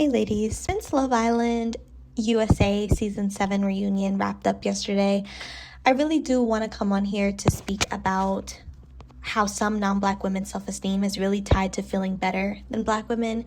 Hey ladies, since Love Island USA Season 7 reunion wrapped up yesterday, I really do want to come on here to speak about how some non-Black women's self-esteem is really tied to feeling better than Black women.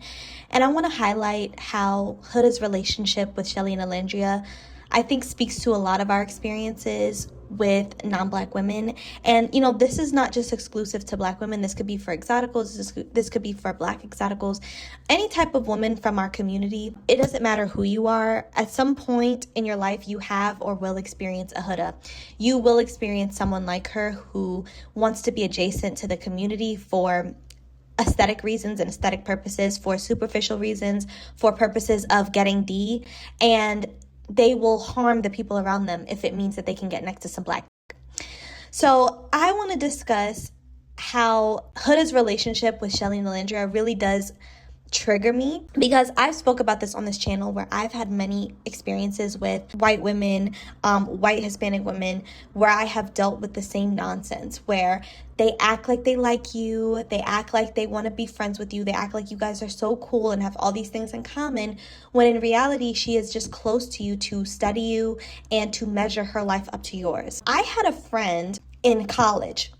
And I want to highlight how Huda's relationship with Shelly and Alandria, I think, speaks to a lot of our experiences with non-Black women. And this is not just exclusive to Black women. This could be for Exoticals. This could be for Black Exoticals. Any type of woman from our community. It doesn't matter who you are. At some point in your life, you have or will experience a Huda. You will experience someone like her who wants to be adjacent to the community for aesthetic reasons and aesthetic purposes, for superficial reasons, for purposes of getting D, and they will harm the people around them if it means that they can get next to some Black. So I want to discuss how Huda's relationship with Shelly and Alandria really does trigger me, because I've spoke about this on this channel where I've had many experiences with white women, white Hispanic women, where I have dealt with the same nonsense, where they act like they like you, they act like they want to be friends with you, they act like you guys are so cool and have all these things in common, when in reality she is just close to you to study you and to measure her life up to yours. I had a friend in college,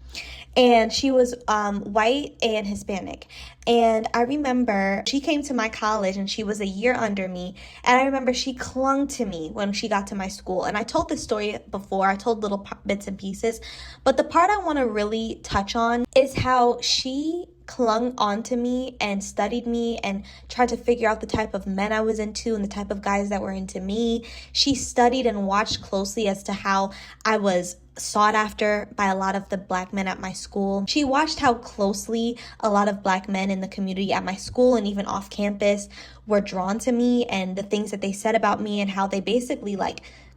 and she was white and Hispanic. And I remember she came to my college and she was a year under me. And I remember she clung to me when she got to my school. And I told this story before. I told little bits and pieces. But the part I want to really touch on is how she clung onto me and studied me and tried to figure out the type of men I was into and the type of guys that were into me. She studied and watched closely as to how I was sought after by a lot of the Black men at my school. She watched how closely a lot of Black men in the community at my school and even off campus were drawn to me, and the things that they said about me, and how they basically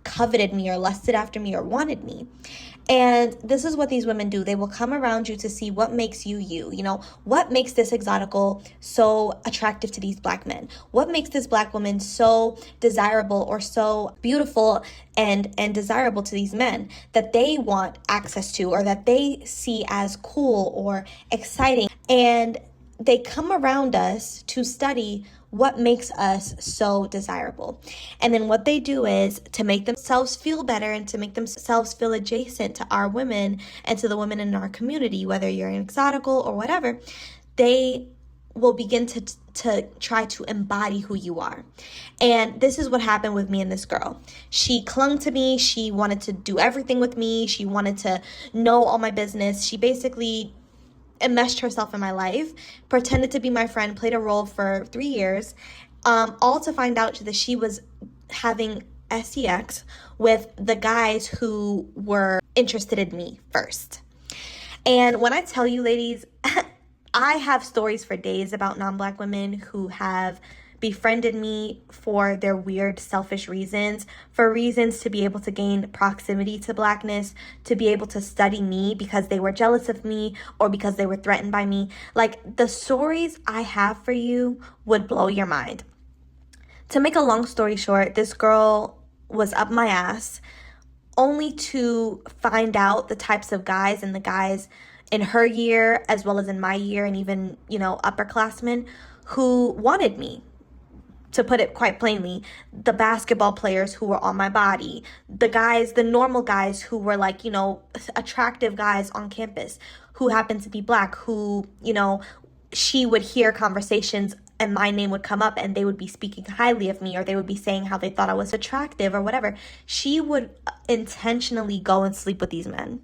coveted me or lusted after me or wanted me. And this is what these women do. They will come around you to see what makes you you. What makes this Exotical so attractive to these Black men? What makes this Black woman so desirable or so beautiful and desirable to these men that they want access to, or that they see as cool or exciting? And they come around us to study what makes us so desirable. And then what they do is, to make themselves feel better and to make themselves feel adjacent to our women and to the women in our community, whether you're an Exotical or whatever, they will begin to try to embody who you are. And this is what happened with me and this girl. She clung to me. She wanted to do everything with me. She wanted to know all my business. She basically enmeshed herself in my life, pretended to be my friend, played a role for 3 years, all to find out that she was having sex with the guys who were interested in me first. And when I tell you, ladies, I have stories for days about non-Black women who have befriended me for their weird, selfish reasons, for reasons to be able to gain proximity to Blackness, to be able to study me because they were jealous of me or because they were threatened by me. The stories I have for you would blow your mind. To make a long story short, this girl was up my ass only to find out the types of guys, and the guys in her year as well as in my year, and even, upperclassmen who wanted me. To put it quite plainly, the basketball players who were on my body, the normal guys who were attractive guys on campus who happened to be Black, who, she would hear conversations and my name would come up and they would be speaking highly of me, or they would be saying how they thought I was attractive or whatever. She would intentionally go and sleep with these men.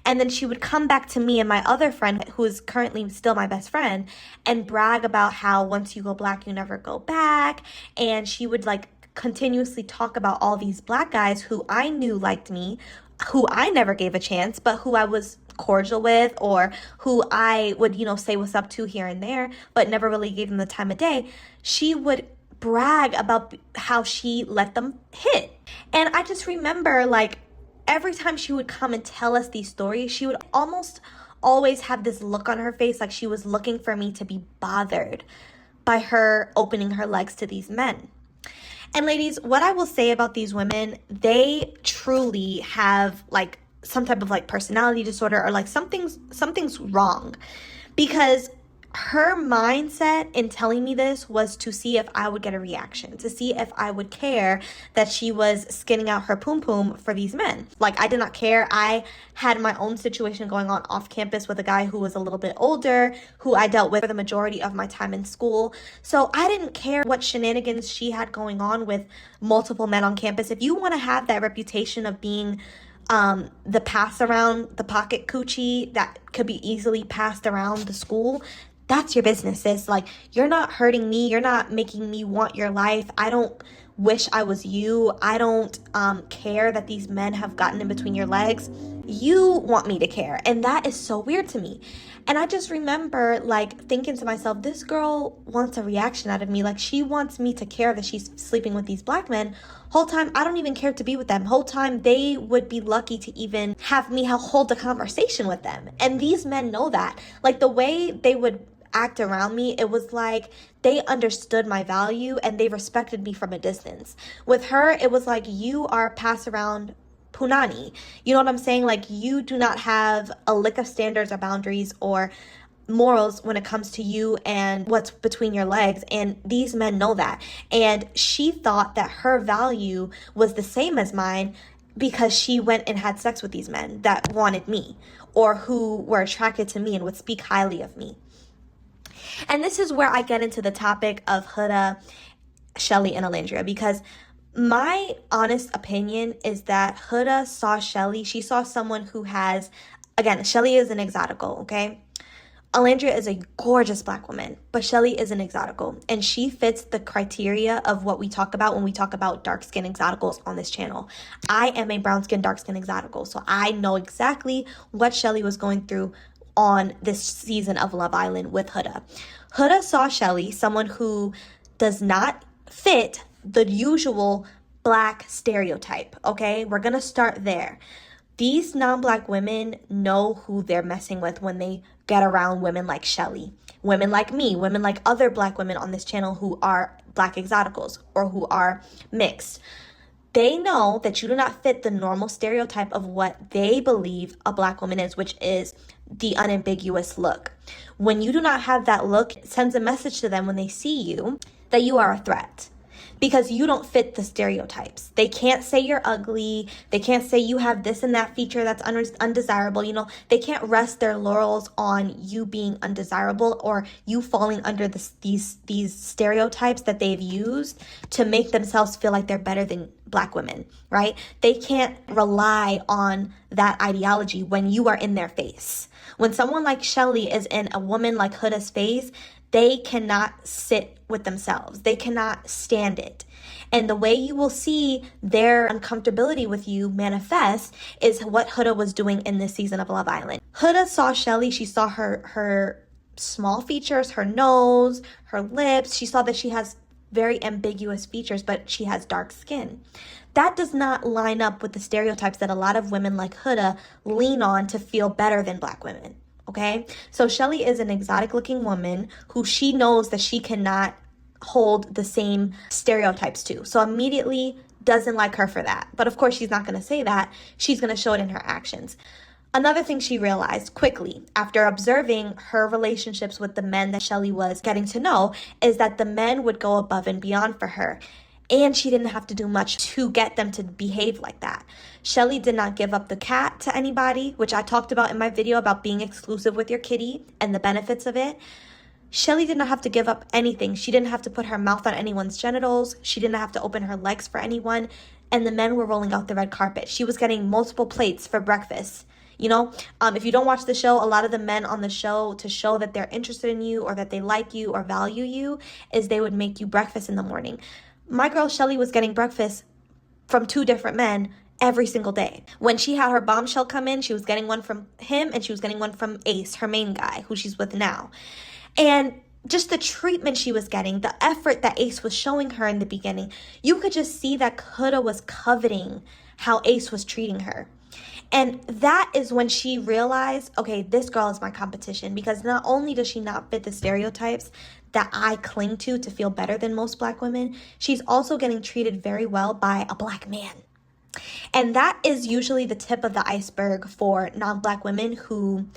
And then she would come back to me and my other friend, who is currently still my best friend, and brag about how once you go Black, you never go back. And she would continuously talk about all these Black guys who I knew liked me, who I never gave a chance, but who I was cordial with, or who I would, say what's up to here and there, but never really gave them the time of day. She would brag about how she let them hit. And I just remember every time she would come and tell us these stories, she would almost always have this look on her face like she was looking for me to be bothered by her opening her legs to these men. And ladies, what I will say about these women, they truly have some type of personality disorder, or something's wrong, because her mindset in telling me this was to see if I would get a reaction, to see if I would care that she was skinning out her poom poom for these men. Like, I did not care. I had my own situation going on off campus with a guy who was a little bit older, who I dealt with for the majority of my time in school. So I didn't care what shenanigans she had going on with multiple men on campus. If you want to have that reputation of being the pass around, the pocket coochie that could be easily passed around the school, that's your business, sis. Like, you're not hurting me. You're not making me want your life. I don't wish I was you. I don't care that these men have gotten in between your legs. You want me to care. And that is so weird to me. And I just remember, like, thinking to myself, this girl wants a reaction out of me. Like, she wants me to care that she's sleeping with these black men. Whole time, I don't even care to be with them. Whole time, they would be lucky to even have me hold a conversation with them. And these men know that. Like, the way they would act around me, it was like they understood my value and they respected me from a distance. With her, it was like, you are pass around punani. You know what I'm saying? Like, you do not have a lick of standards or boundaries or morals when it comes to you and what's between your legs. And these men know that. And she thought that her value was the same as mine because she went and had sex with these men that wanted me or who were attracted to me and would speak highly of me. And this is where I get into the topic of Huda, Shelly, and Alandria, because my honest opinion is that Huda saw Shelly. She saw someone who has, again, Shelly is an exotical, okay? Alandria is a gorgeous black woman, but Shelly is an exotical, and she fits the criteria of what we talk about when we talk about dark skin exoticals on this channel. I am a brown skin, dark skin exotical, so I know exactly what Shelly was going through on this season of Love Island with Huda. Huda saw Shelly, someone who does not fit the usual black stereotype, okay? We're gonna start there. These non-black women know who they're messing with when they get around women like Shelly, women like me, women like other black women on this channel who are black exoticals or who are mixed. They know that you do not fit the normal stereotype of what they believe a black woman is, which is the unambiguous look. When you do not have that look, it sends a message to them when they see you that you are a threat because you don't fit the stereotypes. They can't say you're ugly. They can't say you have this and that feature that's undesirable. You know, they can't rest their laurels on you being undesirable or you falling under these stereotypes that they've used to make themselves feel like they're better than black women, right? They can't rely on that ideology when you are in their face. When someone like Shelly is in a woman like Huda's face, they cannot sit with themselves. They cannot stand it. And the way you will see their uncomfortability with you manifest is what Huda was doing in this season of Love Island. Huda saw Shelly. She saw her small features, her nose, her lips. She saw that she has very ambiguous features, but she has dark skin. That does not line up with the stereotypes that a lot of women like Huda lean on to feel better than black women. Okay, so Shelly is an exotic looking woman who she knows that she cannot hold the same stereotypes to. So immediately doesn't like her for that. But of course, she's not going to say that. She's going to show it in her actions. Another thing she realized quickly after observing her relationships with the men that Shelly was getting to know is that the men would go above and beyond for her. And she didn't have to do much to get them to behave like that. Shelly did not give up the cat to anybody, which I talked about in my video about being exclusive with your kitty and the benefits of it. Shelly did not have to give up anything. She didn't have to put her mouth on anyone's genitals. She didn't have to open her legs for anyone. And the men were rolling out the red carpet. She was getting multiple plates for breakfast. You know, if you don't watch the show, a lot of the men on the show, to show that they're interested in you or that they like you or value you, is they would make you breakfast in the morning. My girl Shelly was getting breakfast from 2 different men every single day. When she had her bombshell come in, she was getting one from him and she was getting one from Ace, her main guy, who she's with now. And just the treatment she was getting, the effort that Ace was showing her in the beginning, you could just see that Huda was coveting how Ace was treating her. And that is when she realized, okay, this girl is my competition, because not only does she not fit the stereotypes that I cling to feel better than most black women, she's also getting treated very well by a black man. And that is usually the tip of the iceberg for non-black women who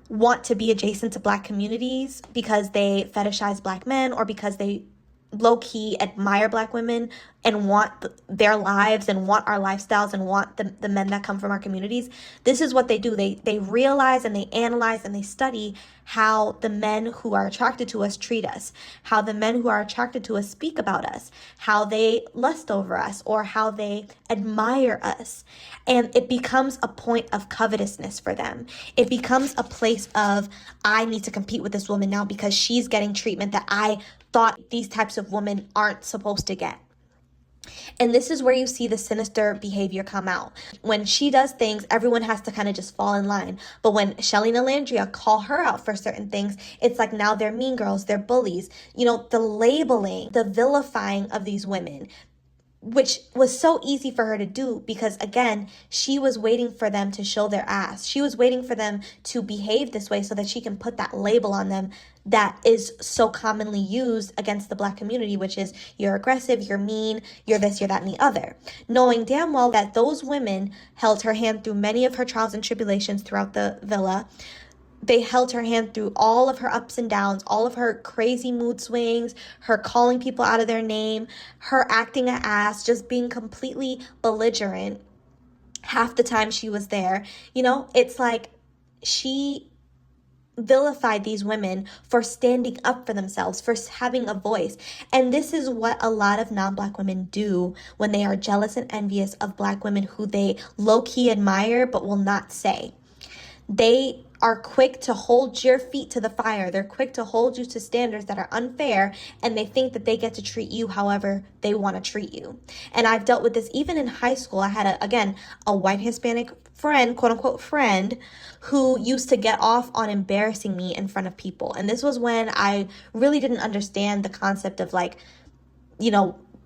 want to be adjacent to Black communities because they fetishize Black men, or because they low-key admire Black women and want their lives and want our lifestyles and want the men that come from our communities. This is what they do. They realize and they analyze and they study how the men who are attracted to us treat us, how the men who are attracted to us speak about us, how they lust over us, or how they admire us. And it becomes a point of covetousness for them. It becomes a place of, I need to compete with this woman now because she's getting treatment that I thought these types of women aren't supposed to get. And this is where you see the sinister behavior come out. When she does things, everyone has to kind of just fall in line. But when Shelly and Alandria call her out for certain things, it's like now they're mean girls, they're bullies. You know, the labeling, the vilifying of these women, which was so easy for her to do because, again, she was waiting for them to show their ass. She was waiting for them to behave this way so that she can put that label on them that is so commonly used against the Black community, which is you're aggressive, you're mean, you're this, you're that, and the other. Knowing damn well that those women held her hand through many of her trials and tribulations throughout the villa. They held her hand through all of her ups and downs, all of her crazy mood swings, her calling people out of their name, her acting an ass, just being completely belligerent half the time she was there. You know, it's like she vilified these women for standing up for themselves, for having a voice. And this is what a lot of non-Black women do when they are jealous and envious of Black women who they low-key admire but will not say. They are quick to hold your feet to the fire. They're quick to hold you to standards that are unfair, and they think that they get to treat you however they want to treat you. And I've dealt with this even in high school. I had, a white Hispanic friend, quote unquote friend, who used to get off on embarrassing me in front of people. And this was when I really didn't understand the concept of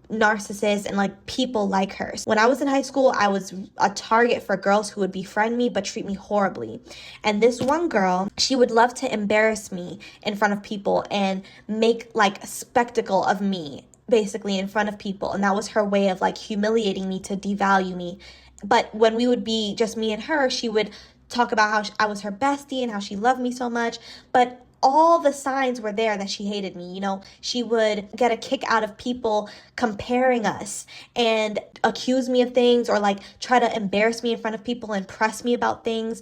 narcissists and people like her. When I was in high school, I was a target for girls who would befriend me but treat me horribly. And this one girl, she would love to embarrass me in front of people and make a spectacle of me basically in front of people. And that was her way of humiliating me, to devalue me. But when we would be just me and her, she would talk about how I was her bestie and how she loved me so much. But all the signs were there that she hated me. You know, she would get a kick out of people comparing us and accuse me of things, or try to embarrass me in front of people and press me about things.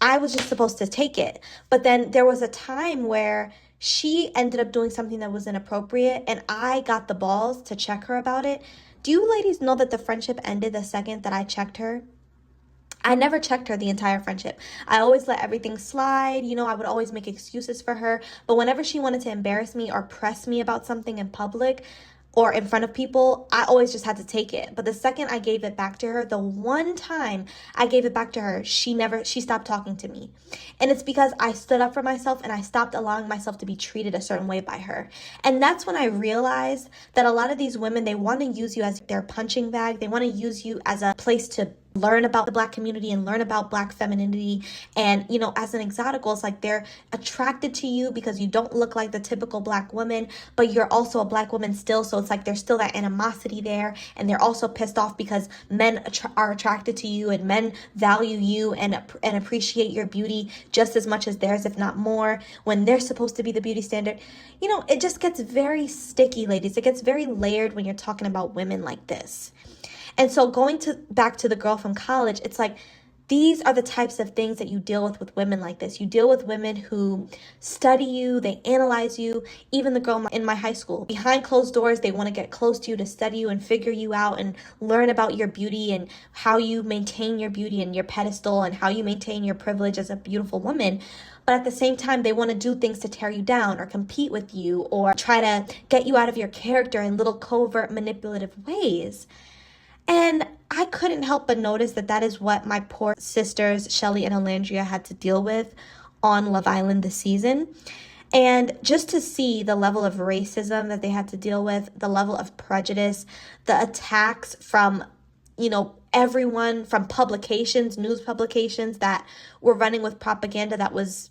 I was just supposed to take it. But then there was a time where she ended up doing something that was inappropriate, and I got the balls to check her about it. Do you ladies know that the friendship ended the second that I checked her? I never checked her the entire friendship. I always let everything slide. You know, I would always make excuses for her. But whenever she wanted to embarrass me or press me about something in public or in front of people, I always just had to take it. But the second I gave it back to her, the one time I gave it back to her, she stopped talking to me. And it's because I stood up for myself and I stopped allowing myself to be treated a certain way by her. And that's when I realized that a lot of these women, they want to use you as their punching bag. They want to use you as a place to learn about the Black community and learn about Black femininity. And, you know, as an exotical, it's they're attracted to you because you don't look like the typical Black woman, but you're also a Black woman still. So it's there's still that animosity there. And they're also pissed off because men are attracted to you, and men value you and appreciate your beauty just as much as theirs, if not more, when they're supposed to be the beauty standard. You know, it just gets very sticky, ladies. It gets very layered when you're talking about women like this. And so back to the girl from college, it's these are the types of things that you deal with women like this. You deal with women who study you, they analyze you. Even the girl in my high school, behind closed doors, they want to get close to you to study you and figure you out and learn about your beauty and how you maintain your beauty and your pedestal and how you maintain your privilege as a beautiful woman. But at the same time, they want to do things to tear you down or compete with you or try to get you out of your character in little covert manipulative ways. And I couldn't help but notice that is what my poor sisters, Shelly and Alandria, had to deal with on Love Island this season. And just to see the level of racism that they had to deal with, the level of prejudice, the attacks from, everyone, from publications, news publications that were running with propaganda that was,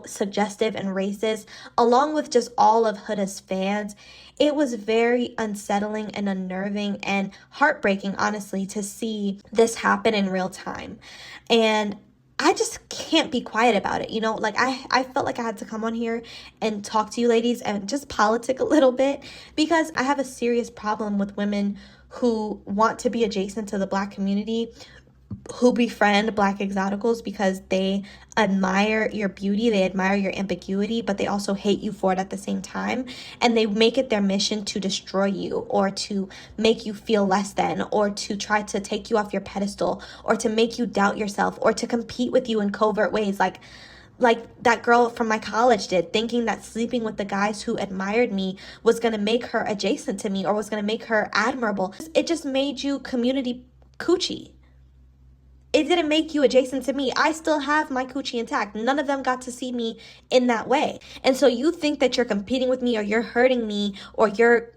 suggestive and racist, along with just all of Huda's fans. It was very unsettling and unnerving and heartbreaking, honestly, to see this happen in real time. And I just can't be quiet about it, you know? Like, I felt like I had to come on here and talk to you ladies and just politic a little bit, because I have a serious problem with women who want to be adjacent to the Black community, who befriend Black Exoticals because they admire your beauty, they admire your ambiguity, but they also hate you for it at the same time. And they make it their mission to destroy you, or to make you feel less than, or to try to take you off your pedestal, or to make you doubt yourself, or to compete with you in covert ways, like that girl from my college did, thinking that sleeping with the guys who admired me was going to make her adjacent to me, or was going to make her admirable. It just made you community coochie. It didn't make you adjacent to me. I still have my coochie intact. None of them got to see me in that way. And so you think that you're competing with me, or you're hurting me, or you're,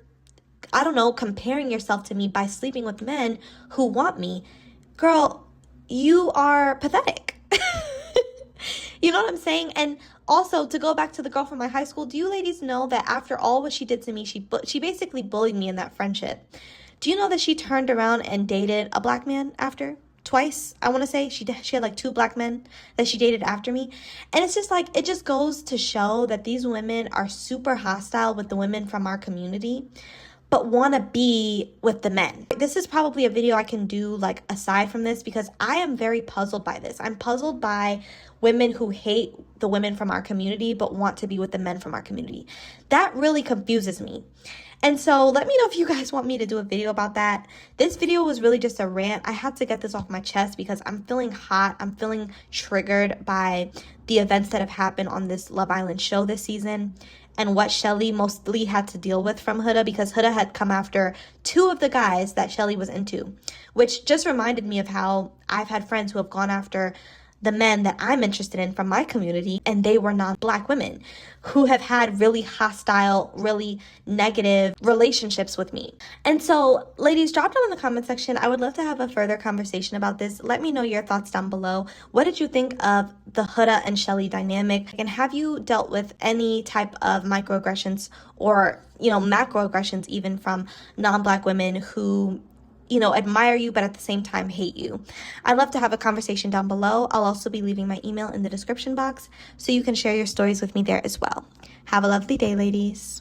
I don't know, comparing yourself to me by sleeping with men who want me. Girl, you are pathetic. You know what I'm saying? And also, to go back to the girl from my high school, do you ladies know that after all what she did to me, she basically bullied me in that friendship? Do you know that she turned around and dated a Black man after? Twice, I want to say. She had like 2 Black men that she dated after me. And it's just like, it just goes to show that these women are super hostile with the women from our community, but want to be with the men. This is probably a video I can do like aside from this, because I am very puzzled by this. I'm puzzled by women who hate the women from our community but want to be with the men from our community. That really confuses me. And so let me know if you guys want me to do a video about that. This video was really just a rant. I had to get this off my chest because I'm feeling hot. I'm feeling triggered by the events that have happened on this Love Island show this season, and what Shelly mostly had to deal with from Huda, because Huda had come after 2 of the guys that Shelly was into, which just reminded me of how I've had friends who have gone after the men that I'm interested in from my community, and they were non-Black women who have had really hostile, really negative relationships with me. And so, ladies, drop down in the comment section. I would love to have a further conversation about this. Let me know your thoughts down below. What did you think of the Huda and Shelly dynamic? And have you dealt with any type of microaggressions, or, you know, macroaggressions even, from non-Black women who, you know, admire you but at the same time hate you? I'd love to have a conversation down below. I'll also be leaving my email in the description box so you can share your stories with me there as well. Have a lovely day, ladies.